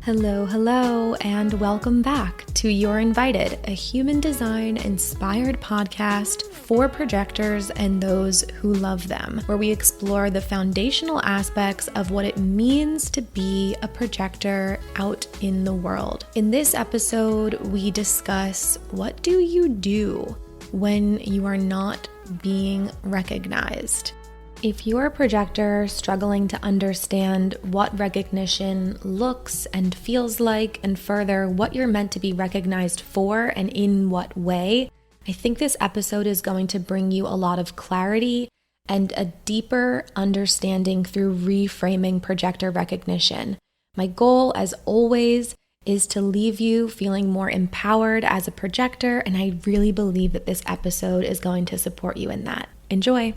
Hello, and welcome back to You're Invited, a human design inspired podcast for projectors and those who love them, where we explore the foundational aspects of what it means to be a projector out in the world. In this episode, we discuss what do you do when you are not being recognized. If you're a projector struggling to understand what recognition looks and feels like, and further, what you're meant to be recognized for and in what way, I think this episode is going to bring you a lot of clarity and a deeper understanding through reframing projector recognition. My goal, as always, is to leave you feeling more empowered as a projector, and I really believe that this episode is going to support you in that. Enjoy!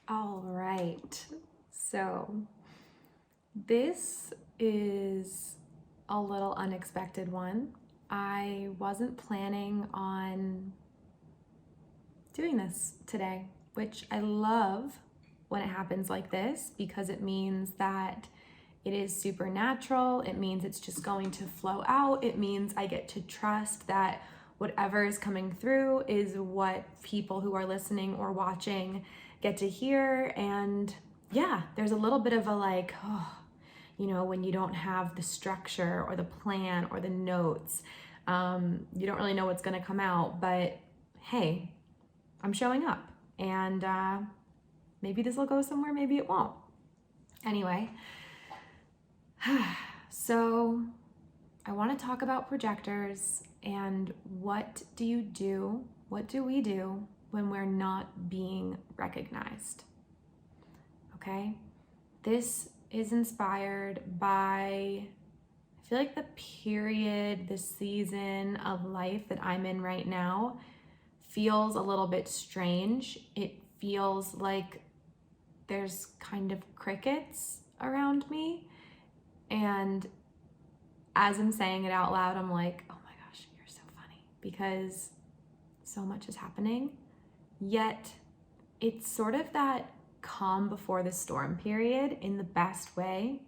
All right, so this is a little unexpected one. I wasn't planning on doing this today, which I love when it happens like this because it means that it is supernatural. It means it's just going to flow out. It means I get to trust that whatever is coming through is what people who are listening or watching get to hear. And yeah, there's a little bit of a when you don't have the structure or the plan or the notes, you don't really know what's going to come out, but hey, I'm showing up, and maybe this will go somewhere, maybe it won't. Anyway, so I want to talk about projectors and what do you do? What do we do when we're not being recognized? Okay, this is inspired by, I feel like the period, the season of life that I'm in right now feels a little bit strange. It feels like there's kind of crickets around me. And as I'm saying it out loud, I'm like, oh my gosh, you're so funny, because so much is happening. Yet it's sort of that calm before the storm period in the best way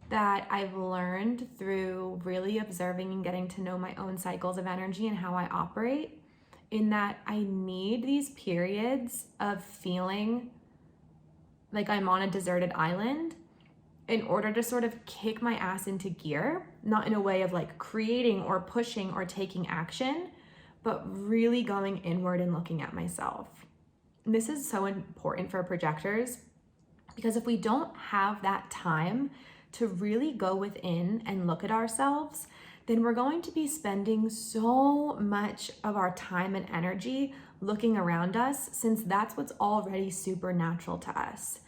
that I've learned through really observing and getting to know my own cycles of energy and how I operate, in that I need these periods of feeling like I'm on a deserted island in order to sort of kick my ass into gear, not in a way of like creating or pushing or taking action, but really going inward and looking at myself. And this is so important for projectors, because if we don't have that time to really go within and look at ourselves, then we're going to be spending so much of our time and energy looking around us, since that's what's already supernatural to us.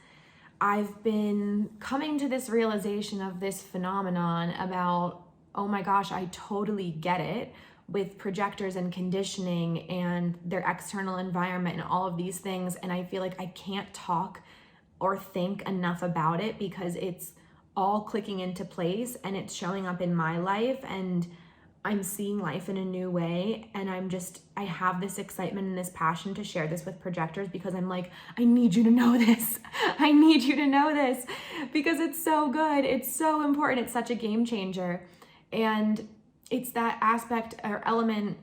I've been coming to this realization of this phenomenon about, oh my gosh, I totally get it, with projectors and conditioning and their external environment and all of these things. And I feel like I can't talk or think enough about it because it's all clicking into place and it's showing up in my life, and I'm seeing life in a new way. And I have this excitement and this passion to share this with projectors, because I'm like, I need you to know this. I need you to know this because it's so good. It's so important. It's such a game changer. And it's that aspect or element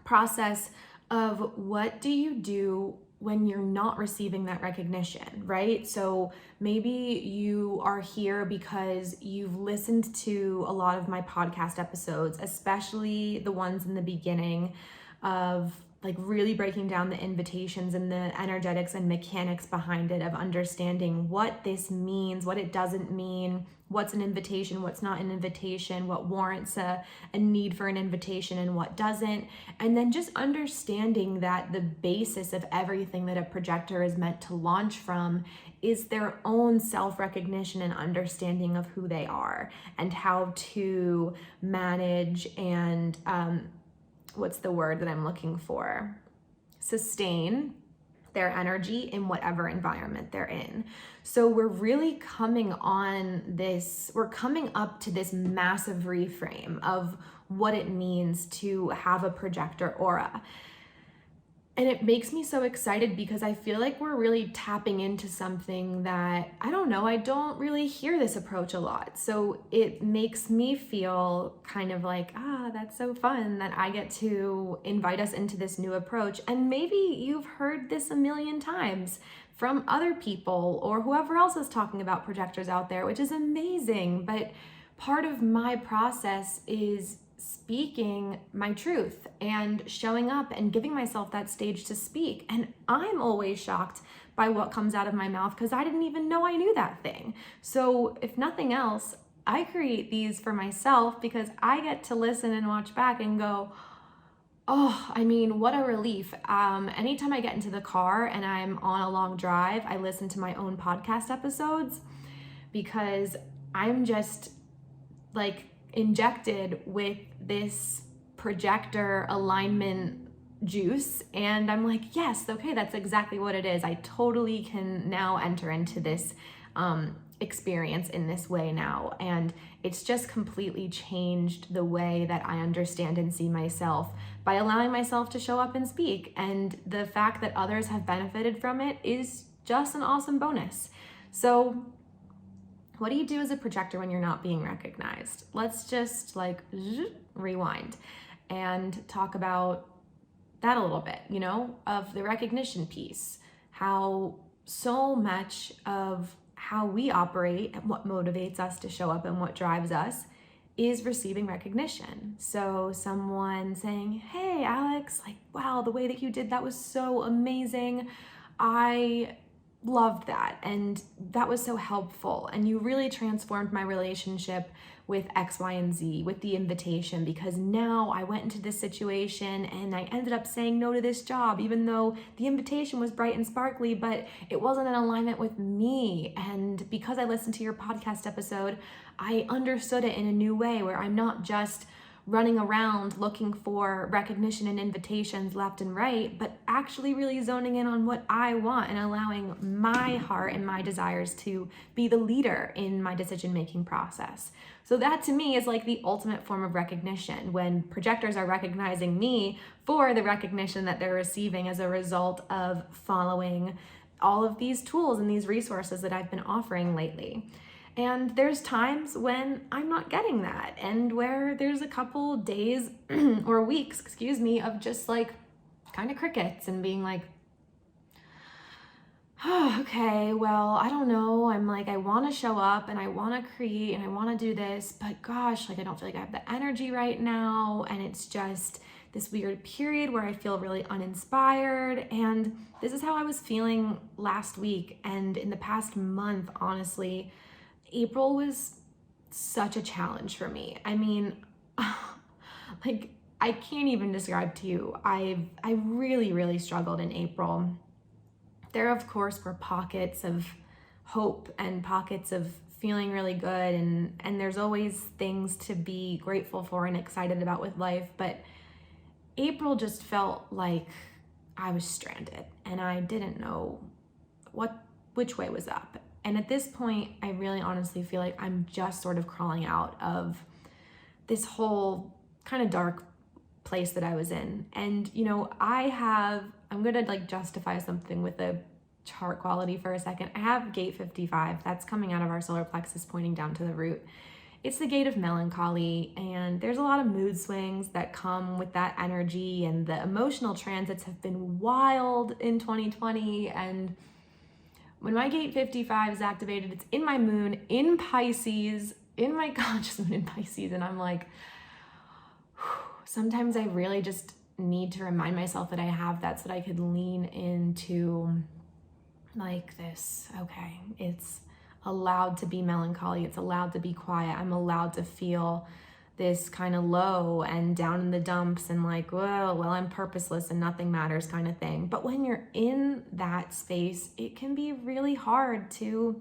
process of what do you do when you're not receiving that recognition, right? So maybe you are here because you've listened to a lot of my podcast episodes, especially the ones in the beginning of like really breaking down the invitations and the energetics and mechanics behind it, of understanding what this means, what it doesn't mean, what's an invitation, what's not an invitation, what warrants a need for an invitation and what doesn't. And then just understanding that the basis of everything that a projector is meant to launch from is their own self-recognition and understanding of who they are and how to manage and what's the word that I'm looking for? Sustain their energy in whatever environment they're in. So we're really coming up to this massive reframe of what it means to have a projector aura. And it makes me so excited because I feel like we're really tapping into something that, I don't know, I don't really hear this approach a lot. So it makes me feel kind of like, that's so fun that I get to invite us into this new approach. And maybe you've heard this a million times from other people or whoever else is talking about projectors out there, which is amazing. But part of my process is speaking my truth and showing up and giving myself that stage to speak. And I'm always shocked by what comes out of my mouth because I didn't even know I knew that thing. So if nothing else, I create these for myself because I get to listen and watch back and go, oh, I mean, what a relief. Anytime I get into the car and I'm on a long drive, I listen to my own podcast episodes because I'm just like injected with this projector alignment juice, and I'm like, yes, okay, that's exactly what it is. I totally can now enter into this experience in this way now, and it's just completely changed the way that I understand and see myself by allowing myself to show up and speak. And the fact that others have benefited from it is just an awesome bonus. So what do you do as a projector when you're not being recognized? Let's just rewind and talk about that a little bit, of the recognition piece, how so much of how we operate and what motivates us to show up and what drives us is receiving recognition. So someone saying, hey, Alex, wow, the way that you did that was so amazing. I loved that, and that was so helpful, and you really transformed my relationship with X, Y, and Z with the invitation, because now I went into this situation and I ended up saying no to this job, even though the invitation was bright and sparkly, but it wasn't in alignment with me. And because I listened to your podcast episode, I understood it in a new way, where I'm not just running around looking for recognition and invitations left and right, but actually really zoning in on what I want and allowing my heart and my desires to be the leader in my decision-making process. So that to me is like the ultimate form of recognition, when projectors are recognizing me for the recognition that they're receiving as a result of following all of these tools and these resources that I've been offering lately. And there's times when I'm not getting that, and where there's a couple days or weeks, of just kind of crickets and being like, oh, okay, well, I don't know. I want to show up and I want to create and I want to do this, but gosh, I don't feel like I have the energy right now. And it's just this weird period where I feel really uninspired. And this is how I was feeling last week. And in the past month, honestly, April was such a challenge for me. I mean, I can't even describe to you. I really, really struggled in April. There, of course, were pockets of hope and pockets of feeling really good, and there's always things to be grateful for and excited about with life, but April just felt like I was stranded and I didn't know which way was up. And at this point, I really honestly feel like I'm just sort of crawling out of this whole kind of dark place that I was in. And, I'm going to justify something with the chart quality for a second. I have gate 55. That's coming out of our solar plexus pointing down to the root. It's the gate of melancholy, and there's a lot of mood swings that come with that energy, and the emotional transits have been wild in 2020. And when my gate 55 is activated, it's in my moon in Pisces, in my conscious moon in Pisces, and I'm like, sometimes I really just need to remind myself that I have that, so that I could lean into this. Okay, it's allowed to be melancholy. It's allowed to be quiet. I'm allowed to feel this kind of low and down in the dumps and well, I'm purposeless and nothing matters kind of thing. But when you're in that space, it can be really hard to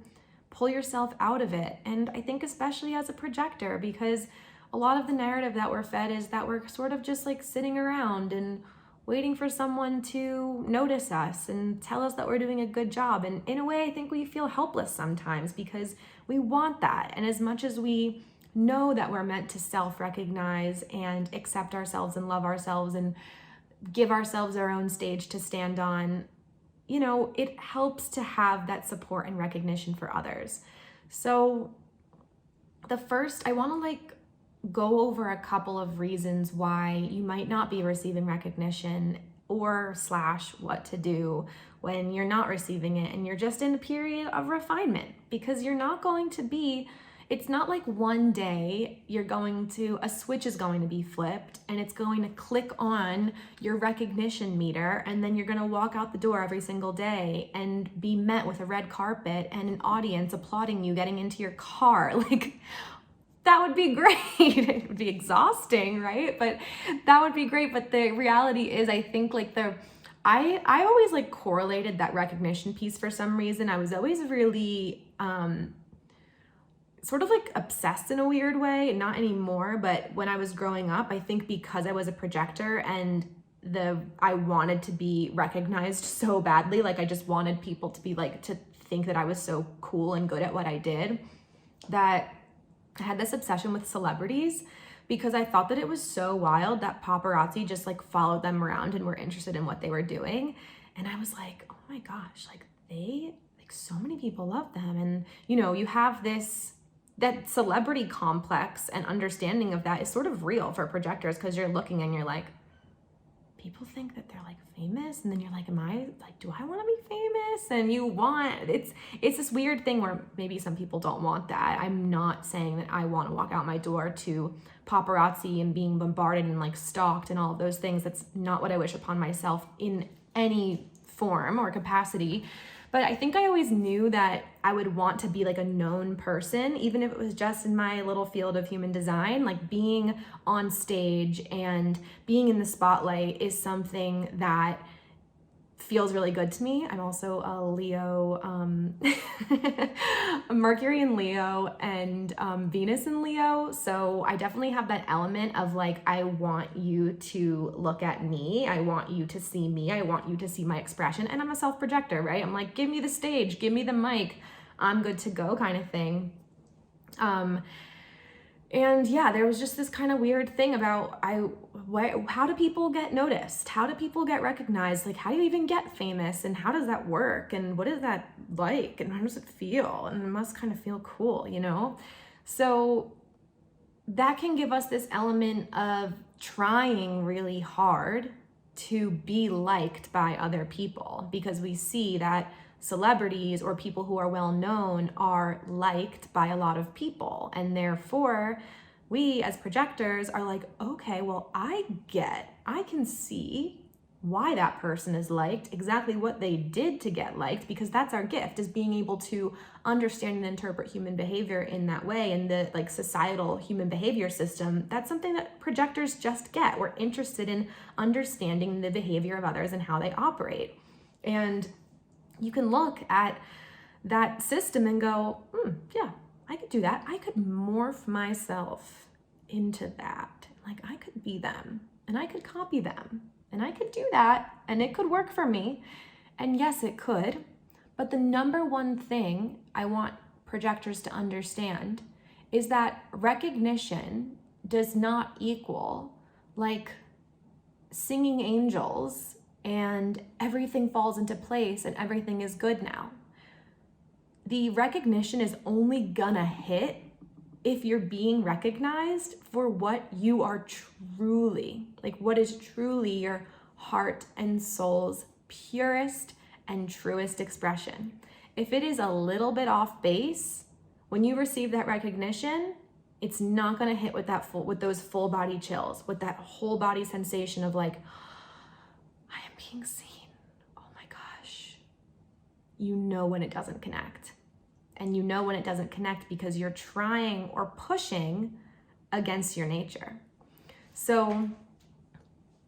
pull yourself out of it. And I think especially as a projector, because a lot of the narrative that we're fed is that we're sort of just sitting around and waiting for someone to notice us and tell us that we're doing a good job. And in a way, I think we feel helpless sometimes because we want that. And as much as we know that we're meant to self-recognize and accept ourselves and love ourselves and give ourselves our own stage to stand on, you know, it helps to have that support and recognition for others. So the first, I want to like go over a couple of reasons why you might not be receiving recognition or slash what to do when you're not receiving it and you're just in a period of refinement, because you're not going to be, it's not like one day a switch is going to be flipped and it's going to click on your recognition meter, and then you're going to walk out the door every single day and be met with a red carpet and an audience applauding you getting into your car. Like, that would be great. It would be exhausting, right? But that would be great. But the reality is, I think like I always like correlated that recognition piece for some reason. I was always really sort of like obsessed in a weird way, not anymore. But when I was growing up, I think because I was a projector and I wanted to be recognized so badly, like I just wanted people to be like, to think that I was so cool and good at what I did, that I had this obsession with celebrities, because I thought that it was so wild that paparazzi just like followed them around and were interested in what they were doing. And I was like, oh my gosh, like so many people love them. And you know, you have that celebrity complex and understanding of that is sort of real for projectors, because you're looking and you're like, people think that they're like famous, and then you're like, do I want to be famous? And it's this weird thing where maybe some people don't want that. I'm not saying that I want to walk out my door to paparazzi and being bombarded and like stalked and all of those things. That's not what I wish upon myself in any form or capacity. But I think I always knew that I would want to be like a known person, even if it was just in my little field of human design. Like being on stage and being in the spotlight is something that feels really good to me. I'm also a Leo, Mercury in Leo and Venus in Leo. So I definitely have that element of like, I want you to look at me. I want you to see me. I want you to see my expression. And I'm a self-projector, right? I'm like, give me the stage, give me the mic. I'm good to go kind of thing. And yeah, there was just this kind of weird thing about how do people get noticed? How do people get recognized? Like, how do you even get famous? And how does that work? And what is that like? And how does it feel? And it must kind of feel cool, you know? So that can give us this element of trying really hard to be liked by other people, because we see that celebrities or people who are well known are liked by a lot of people. And therefore, we as projectors are like, okay, well, I can see why that person is liked, exactly what they did to get liked, because that's our gift, is being able to understand and interpret human behavior in that way. And the like societal human behavior system, that's something that projectors just get. We're interested in understanding the behavior of others and how they operate. And you can look at that system and go, yeah, I could do that. I could morph myself into that. Like, I could be them and I could copy them and I could do that and it could work for me. And yes, it could. But the number one thing I want projectors to understand is that recognition does not equal like singing angels and everything falls into place and everything is good now. The recognition is only gonna hit if you're being recognized for what you are truly, like what is truly your heart and soul's purest and truest expression. If it is a little bit off base, when you receive that recognition, it's not gonna hit with with those full body chills, with that whole body sensation of like, I am being seen. Oh my gosh. You know when it doesn't connect. And you know when it doesn't connect because you're trying or pushing against your nature. So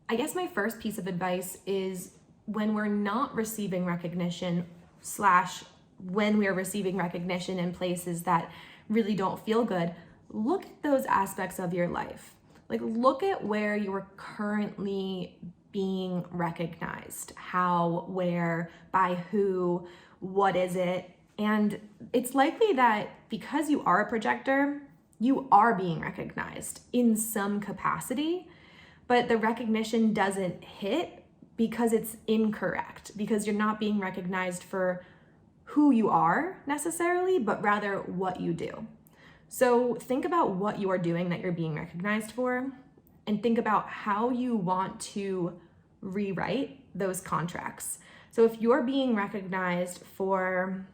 I guess my first piece of advice is when we're not receiving recognition / when we're receiving recognition in places that really don't feel good, look at those aspects of your life. Like, look at where you're currently being recognized. How, where, by who, what is it? And it's likely that because you are a projector, you are being recognized in some capacity, but the recognition doesn't hit because it's incorrect, because you're not being recognized for who you are necessarily, but rather what you do. So think about what you are doing that you're being recognized for, and think about how you want to rewrite those contracts. So if you're being recognized for,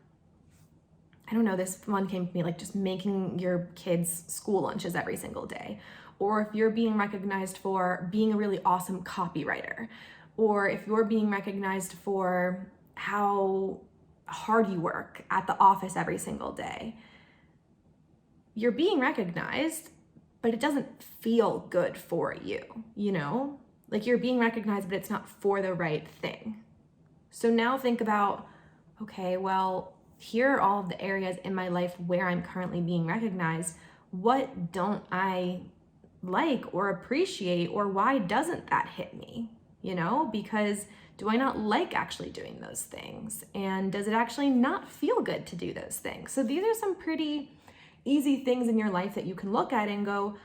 I don't know, this one came to me, like just making your kids' school lunches every single day, or if you're being recognized for being a really awesome copywriter, or if you're being recognized for how hard you work at the office every single day, you're being recognized, but it doesn't feel good for you, you know? Like you're being recognized, but it's not for the right thing. So now think about, okay, well, here are all of the areas in my life where I'm currently being recognized. What don't I like or appreciate, or why doesn't that hit me? You know, because do I not like actually doing those things? And does it actually not feel good to do those things? So these are some pretty easy things in your life that you can look at and go,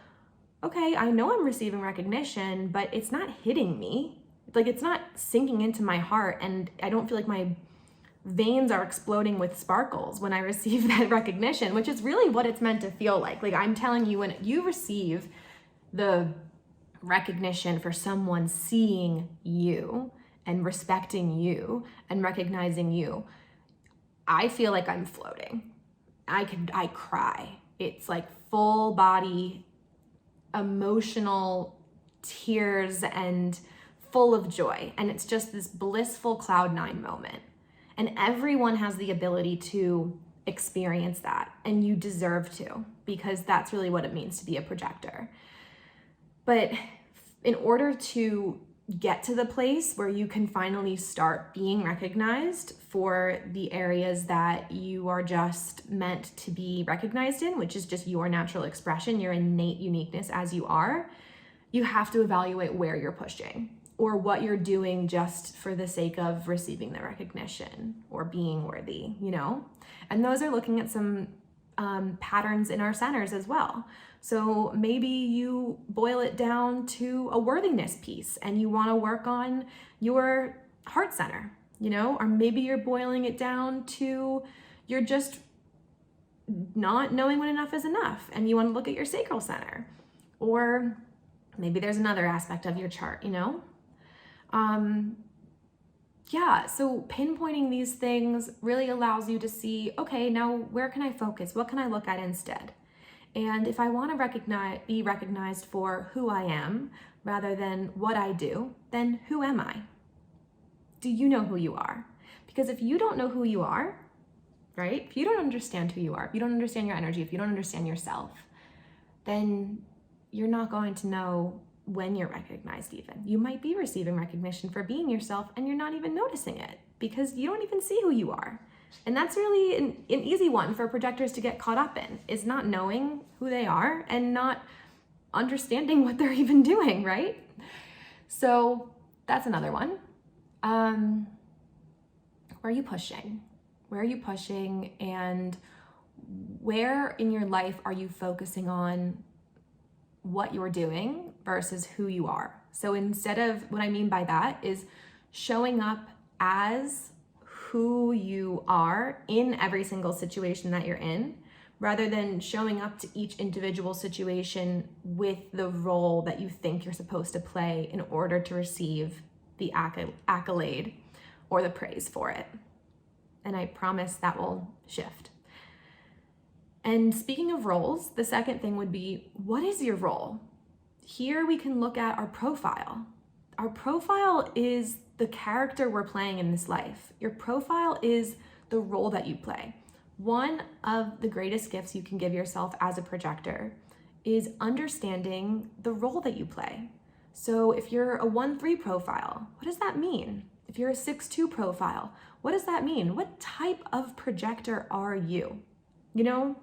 okay, I know I'm receiving recognition, but it's not hitting me. Like it's not sinking into my heart, and I don't feel like my veins are exploding with sparkles when I receive that recognition, which is really what it's meant to feel like. Like I'm telling you, when you receive the recognition for someone seeing you and respecting you and recognizing you, I feel like I'm floating. I cry. It's like full body emotional tears and full of joy. And it's just this blissful cloud nine moment. And everyone has the ability to experience that. And you deserve to, because that's really what it means to be a projector. But in order to get to the place where you can finally start being recognized for the areas that you are just meant to be recognized in, which is just your natural expression, your innate uniqueness as you are, you have to evaluate where you're pushing or what you're doing just for the sake of receiving the recognition or being worthy, you know? And those are looking at some patterns in our centers as well. So maybe you boil it down to a worthiness piece and you want to work on your heart center, you know, or maybe you're boiling it down to you're just not knowing when enough is enough and you want to look at your sacral center, or maybe there's another aspect of your chart, you know? Yeah, so pinpointing these things really allows you to see, okay, now where can I focus? What can I look at instead? And if I want to be recognized for who I am rather than what I do, then who am I? Do you know who you are? Because if you don't know who you are, right? If you don't understand who you are, if you don't understand your energy, if you don't understand yourself, then you're not going to know when you're recognized even. You might be receiving recognition for being yourself and you're not even noticing it because you don't even see who you are. And that's really an easy one for projectors to get caught up in, is not knowing who they are and not understanding what they're even doing, right? So that's another one. Where are you pushing? Where are you pushing, and where in your life are you focusing on what you're doing versus who you are? So instead of, what I mean by that is showing up as who you are in every single situation that you're in, rather than showing up to each individual situation with the role that you think you're supposed to play in order to receive the accolade or the praise for it. And I promise that will shift. And speaking of roles, the second thing would be, what is your role? Here we can look at our profile. Our profile is the character we're playing in this life. Your profile is the role that you play. One of the greatest gifts you can give yourself as a projector is understanding the role that you play. So if you're a 1-3 profile, what does that mean? If you're a 6-2 profile, what does that mean? What type of projector are you? You know,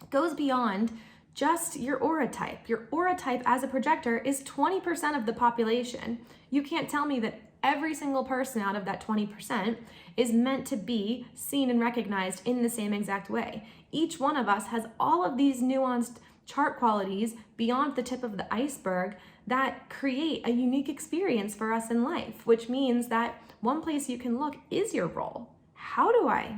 it goes beyond just your aura type. Your aura type as a projector is 20% of the population. You can't tell me that every single person out of that 20% is meant to be seen and recognized in the same exact way. Each one of us has all of these nuanced chart qualities beyond the tip of the iceberg that create a unique experience for us in life, which means that one place you can look is your role. How do I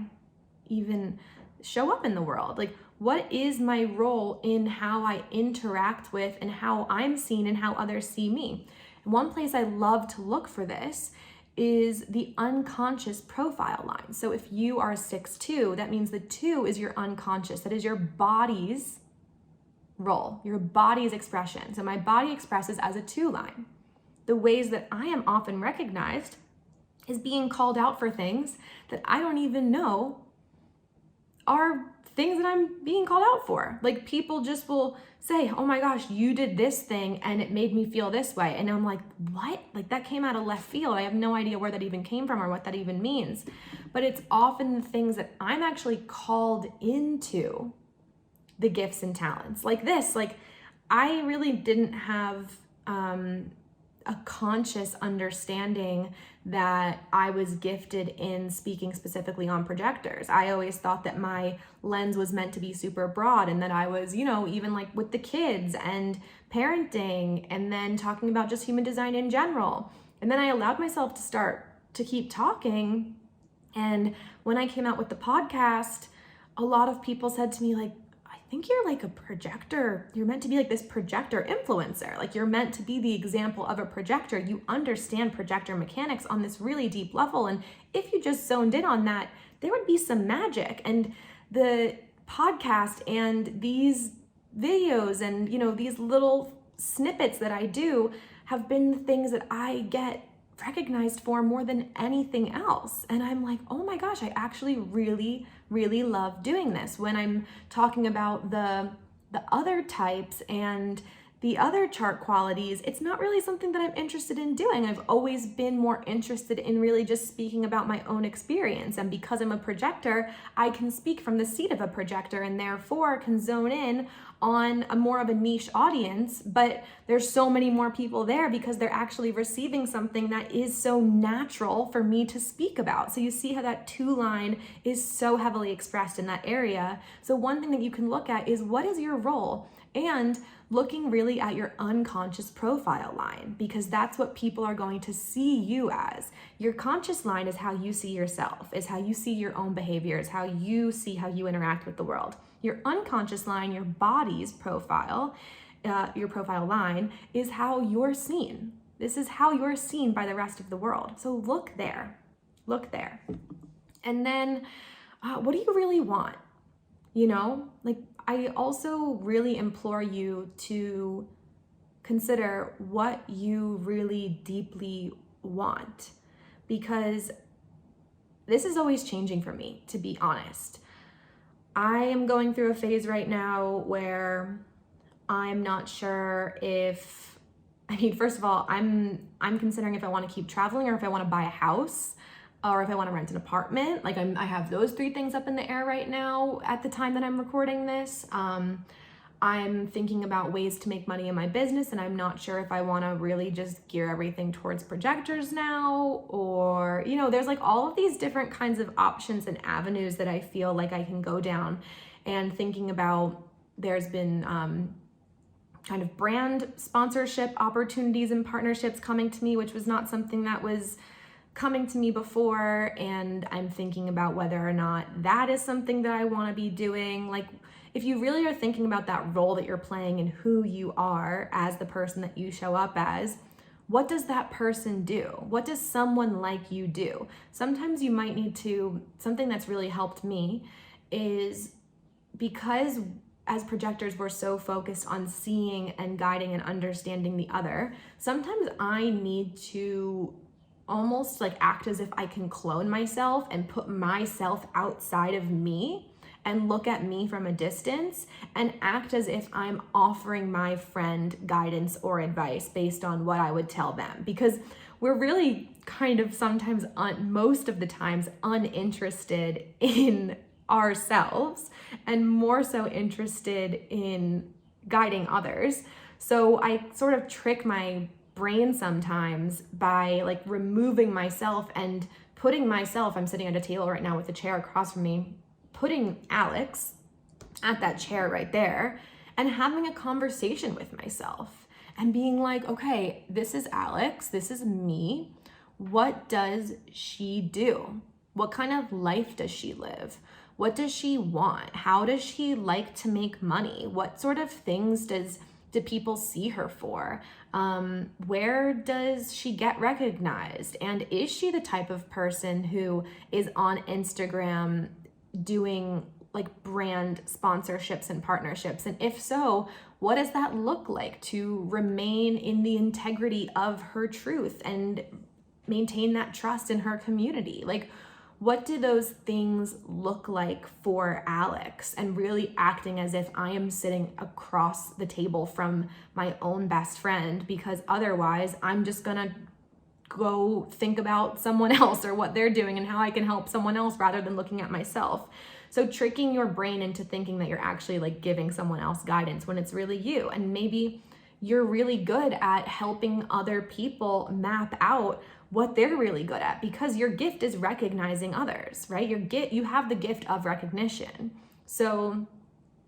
even show up in the world? Like, what is my role in how I interact with and how I'm seen and how others see me? And one place I love to look for this is the unconscious profile line. So if you are a 6'2", that means the 2 is your unconscious. That is your body's role, your body's expression. So my body expresses as a 2 line. The ways that I am often recognized is being called out for things that I don't even know are things that I'm being called out for. Like, people just will say, oh my gosh, you did this thing and it made me feel this way. And I'm like, what? Like, that came out of left field. I have no idea where that even came from or what that even means. But it's often the things that I'm actually called into, the gifts and talents. Like this, like, I really didn't have a conscious understanding that I was gifted in speaking specifically on projectors. I always thought that my lens was meant to be super broad, and that I was, even like with the kids and parenting, and then talking about just human design in general. And then I allowed myself to start to keep talking. And when I came out with the podcast, a lot of people said to me, like, I think you're like a projector. You're meant to be like this projector influencer. Like, you're meant to be the example of a projector. You understand projector mechanics on this really deep level. And if you just zoned in on that, there would be some magic. And the podcast and these videos and, these little snippets that I do have been the things that I get recognized for more than anything else. And I'm like, oh my gosh, I actually really, really love doing this. When I'm talking about the other types and the other chart qualities, it's not really something that I'm interested in doing. I've always been more interested in really just speaking about my own experience. And because I'm a projector, I can speak from the seat of a projector and therefore can zone in on a more of a niche audience, but there's so many more people there because they're actually receiving something that is so natural for me to speak about. So you see how that 2 line is so heavily expressed in that area. So one thing that you can look at is, what is your role? And looking really at your unconscious profile line, because that's what people are going to see you as. Your conscious line is how you see yourself, is how you see your own behaviors, how you see how you interact with the world. Your unconscious line, your body's profile, your profile line, is how you're seen. This is how you're seen by the rest of the world. So look there, look there. And then what do you really want? Like, I also really implore you to consider what you really deeply want, because this is always changing for me, to be honest. I am going through a phase right now where I'm not sure if, first of all, I'm considering if I want to keep traveling or if I want to buy a house or if I want to rent an apartment. Like, I have those 3 things up in the air right now at the time that I'm recording this. I'm thinking about ways to make money in my business, and I'm not sure if I want to really just gear everything towards projectors now, or, there's like all of these different kinds of options and avenues that I feel like I can go down. And thinking about, there's been kind of brand sponsorship opportunities and partnerships coming to me, which was not something that was coming to me before. And I'm thinking about whether or not that is something that I want to be doing. Like, if you really are thinking about that role that you're playing and who you are as the person that you show up as, what does that person do? What does someone like you do? Sometimes you might need to, something that's really helped me is, because as projectors, we're so focused on seeing and guiding and understanding the other, sometimes I need to almost like act as if I can clone myself and put myself outside of me and look at me from a distance and act as if I'm offering my friend guidance or advice based on what I would tell them. Because we're really kind of sometimes, most of the times, uninterested in ourselves and more so interested in guiding others. So I sort of trick my brain sometimes by like removing myself and putting myself, I'm sitting at a table right now with a chair across from me, putting Alex at that chair right there and having a conversation with myself and being like, okay, this is Alex, this is me. What does she do? What kind of life does she live? What does she want? How does she like to make money? What sort of things do people see her for? Where does she get recognized? And is she the type of person who is on Instagram doing like brand sponsorships and partnerships? And if so, what does that look like to remain in the integrity of her truth and maintain that trust in her community? Like, what do those things look like for Alex? And really acting as if I am sitting across the table from my own best friend, because otherwise I'm just gonna go think about someone else or what they're doing and how I can help someone else rather than looking at myself. So tricking your brain into thinking that you're actually like giving someone else guidance when it's really you. And maybe you're really good at helping other people map out what they're really good at, because your gift is recognizing others, right? You have the gift of recognition. So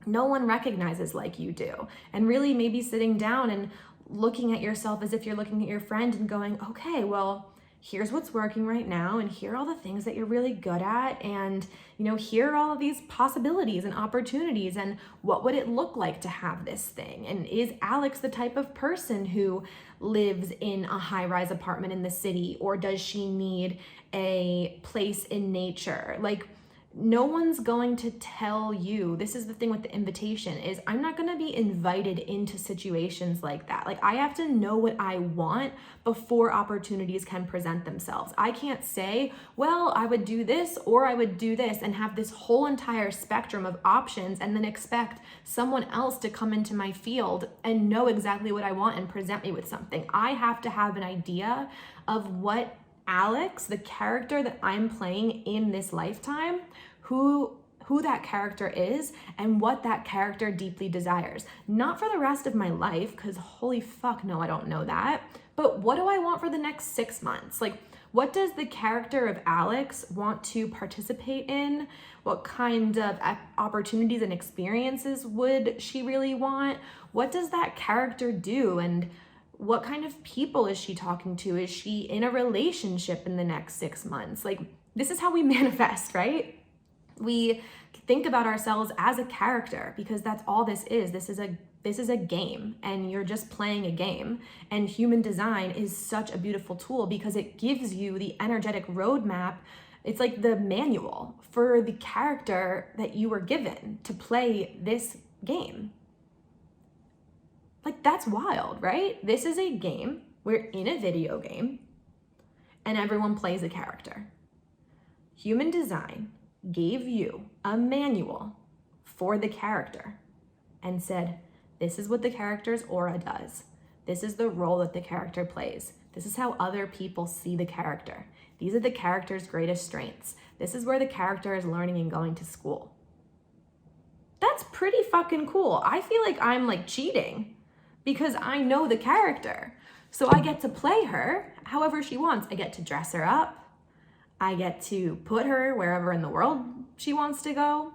no one recognizes like you do. And really maybe sitting down and looking at yourself as if you're looking at your friend and going, okay, well, here's what's working right now, and here are all the things that you're really good at, and here are all of these possibilities and opportunities, and what would it look like to have this thing? And is Alex the type of person who lives in a high-rise apartment in the city, or does she need a place in nature? Like, no one's going to tell you. This is the thing with the invitation, is I'm not going to be invited into situations like that. Like, I have to know what I want before opportunities can present themselves. I can't say, well, I would do this or I would do this, and have this whole entire spectrum of options and then expect someone else to come into my field and know exactly what I want and present me with something. I have to have an idea of what Alex, the character that I'm playing in this lifetime, who that character is and what that character deeply desires. Not for the rest of my life, because holy fuck no, I don't know that. But what do I want for the next 6 months? Like, what does the character of Alex want to participate in? What kind of opportunities and experiences would she really want? What does that character do? And what kind of people is she talking to? Is she in a relationship in the next 6 months? Like, this is how we manifest, right? We think about ourselves as a character, because that's all this is. This is a game, and you're just playing a game. And human design is such a beautiful tool because it gives you the energetic roadmap. It's like the manual for the character that you were given to play this game. Like, that's wild, right? This is a game. We're in a video game, and everyone plays a character. Human design gave you a manual for the character and said, this is what the character's aura does. This is the role that the character plays. This is how other people see the character. These are the character's greatest strengths. This is where the character is learning and going to school. That's pretty fucking cool. I feel like I'm like cheating because I know the character. So I get to play her however she wants. I get to dress her up. I get to put her wherever in the world she wants to go.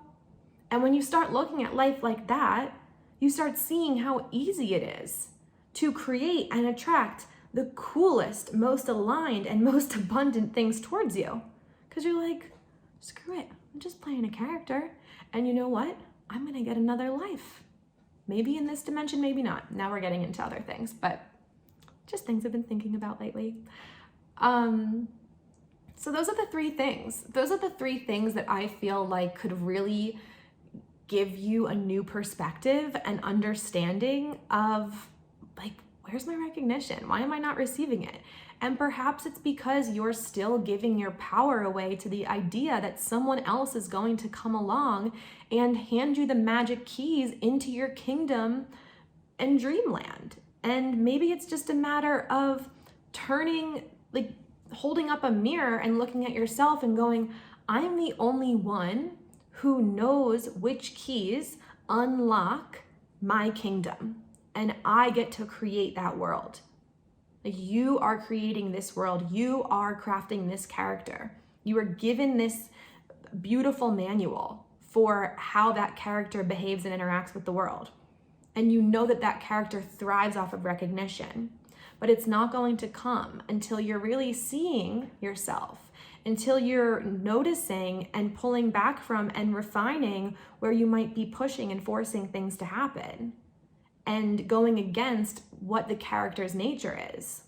And when you start looking at life like that, you start seeing how easy it is to create and attract the coolest, most aligned, and most abundant things towards you. Because you're like, screw it, I'm just playing a character. And you know what? I'm gonna get another life. Maybe in this dimension, maybe not. Now we're getting into other things, but just things I've been thinking about lately. So those are the three things. Those are the three things that I feel like could really give you a new perspective and understanding of, like, where's my recognition? Why am I not receiving it? And perhaps it's because you're still giving your power away to the idea that someone else is going to come along and hand you the magic keys into your kingdom and dreamland. And maybe it's just a matter of holding up a mirror and looking at yourself and going, I'm the only one who knows which keys unlock my kingdom, and I get to create that world. Like, you are creating this world. You are crafting this character. You are given this beautiful manual for how that character behaves and interacts with the world. And you know that that character thrives off of recognition. But it's not going to come until you're really seeing yourself, until you're noticing and pulling back from and refining where you might be pushing and forcing things to happen and going against what the character's nature is.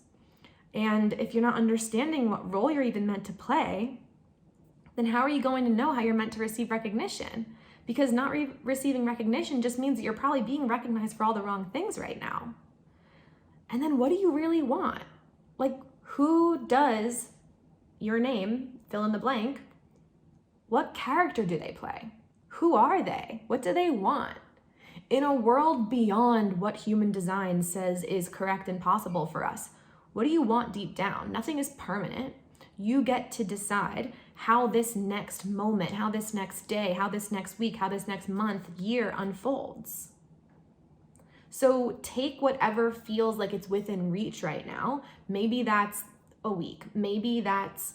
And if you're not understanding what role you're even meant to play, then how are you going to know how you're meant to receive recognition? Because not receiving recognition just means that you're probably being recognized for all the wrong things right now. And then what do you really want? Like, who does your name, fill in the blank, what character do they play? Who are they? What do they want? In a world beyond what human design says is correct and possible for us, what do you want deep down? Nothing is permanent. You get to decide how this next moment, how this next day, how this next week, how this next month, year unfolds. So take whatever feels like it's within reach right now. Maybe that's a week. Maybe that's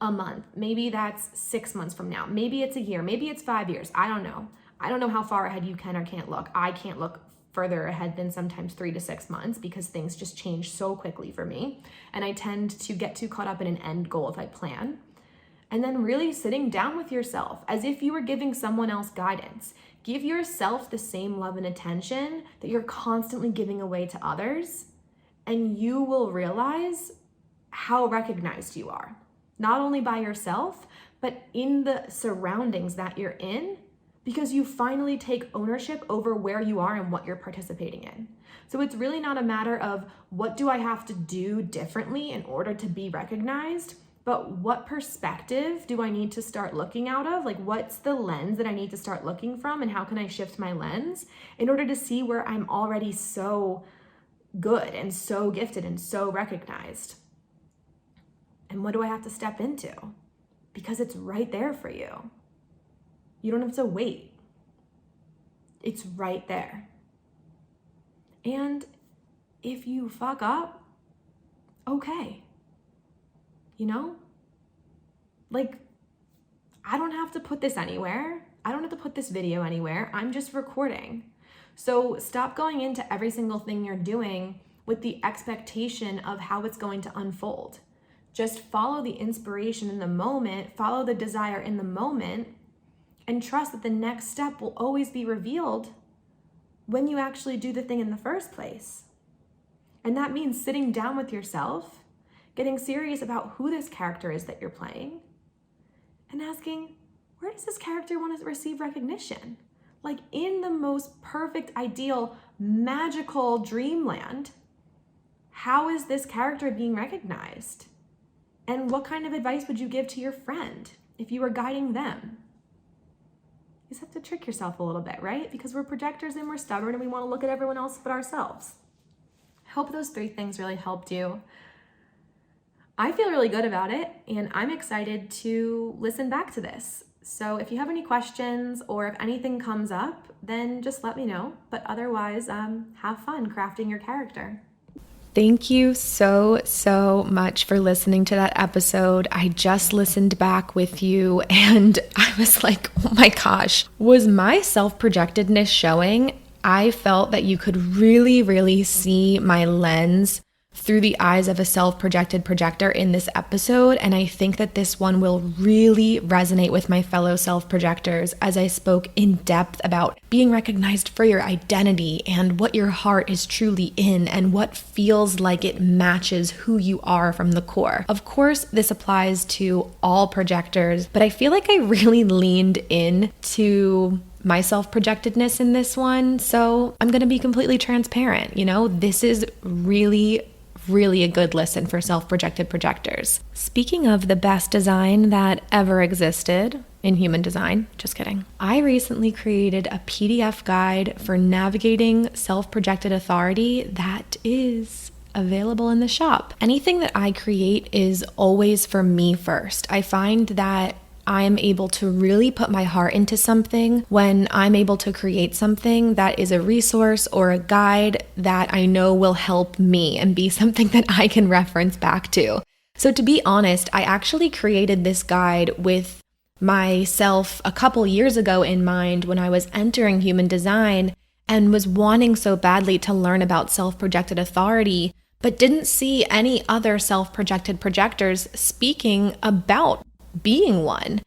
a month. Maybe that's 6 months from now. Maybe it's a year. Maybe it's 5 years. I don't know. I don't know how far ahead you can or can't look. I can't look further ahead than sometimes 3 to 6 months because things just change so quickly for me. And I tend to get too caught up in an end goal if I plan. And then really sitting down with yourself as if you were giving someone else guidance. Give yourself the same love and attention that you're constantly giving away to others, and you will realize how recognized you are, not only by yourself, but in the surroundings that you're in, because you finally take ownership over where you are and what you're participating in. So it's really not a matter of what do I have to do differently in order to be recognized, but what perspective do I need to start looking out of? Like, what's the lens that I need to start looking from, and how can I shift my lens in order to see where I'm already so good and so gifted and so recognized? And what do I have to step into? Because it's right there for you. You don't have to wait. It's right there. And if you fuck up, okay. You know? Like, I don't have to put this anywhere. I don't have to put this video anywhere. I'm just recording. So stop going into every single thing you're doing with the expectation of how it's going to unfold. Just follow the inspiration in the moment, follow the desire in the moment, and trust that the next step will always be revealed when you actually do the thing in the first place. And that means sitting down with yourself, getting serious about who this character is that you're playing, and asking, where does this character want to receive recognition? Like, in the most perfect, ideal, magical dreamland, how is this character being recognized? And what kind of advice would you give to your friend if you were guiding them? You just have to trick yourself a little bit, right? Because we're projectors and we're stubborn and we want to look at everyone else but ourselves. I hope those 3 things really helped you. I feel really good about it, and I'm excited to listen back to this. So if you have any questions or if anything comes up, then just let me know. But otherwise, have fun crafting your character. Thank you so much for listening to that episode. I just listened back with you and I was like, oh my gosh, was my self-projectedness showing? I felt that you could really see my lens through the eyes of a self-projected projector in this episode, and I think that this one will really resonate with my fellow self-projectors as I spoke in depth about being recognized for your identity and what your heart is truly in and what feels like it matches who you are from the core. Of course, this applies to all projectors, but I feel like I really leaned in to my self-projectedness in this one, so I'm going to be completely transparent. This is really a good listen for self-projected projectors. Speaking of the best design that ever existed in human design, just kidding. I recently created a PDF guide for navigating self-projected authority that is available in the shop. Anything that I create is always for me first. I find that I am able to really put my heart into something when I'm able to create something that is a resource or a guide that I know will help me and be something that I can reference back to. So to be honest, I actually created this guide with myself a couple years ago in mind when I was entering human design, and was wanting so badly to learn about self-projected authority, but didn't see any other self-projected projectors speaking about being one.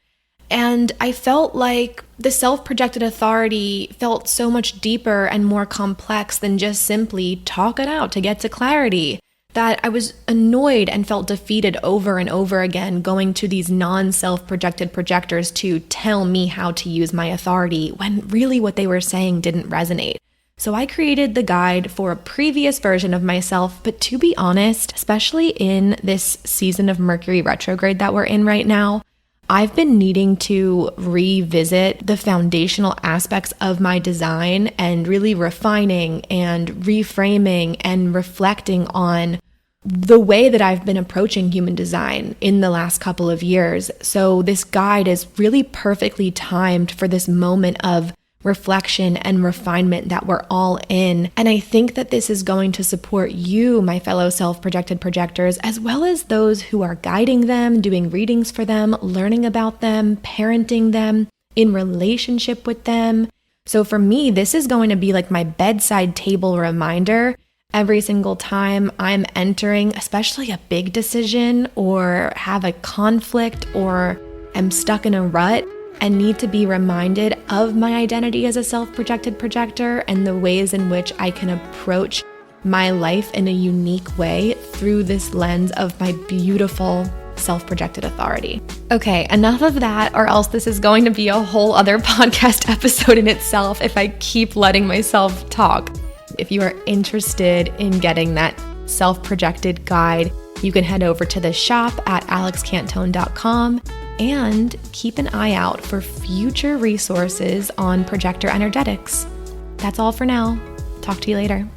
And I felt like the self-projected authority felt so much deeper and more complex than just simply talk it out to get to clarity, that I was annoyed and felt defeated over and over again going to these non-self-projected projectors to tell me how to use my authority when really what they were saying didn't resonate. So I created the guide for a previous version of myself, but to be honest, especially in this season of Mercury retrograde that we're in right now, I've been needing to revisit the foundational aspects of my design and really refining and reframing and reflecting on the way that I've been approaching human design in the last couple of years. So this guide is really perfectly timed for this moment of reflection and refinement that we're all in. And I think that this is going to support you, my fellow self-projected projectors, as well as those who are guiding them, doing readings for them, learning about them, parenting them, in relationship with them. So for me, this is going to be like my bedside table reminder every single time I'm entering, especially a big decision or have a conflict or am stuck in a rut, and need to be reminded of my identity as a self-projected projector and the ways in which I can approach my life in a unique way through this lens of my beautiful self-projected authority. Okay, enough of that, or else this is going to be a whole other podcast episode in itself if I keep letting myself talk. If you are interested in getting that self-projected guide, you can head over to the shop at alexcantone.com and keep an eye out for future resources on projector energetics. That's all for now. Talk to you later.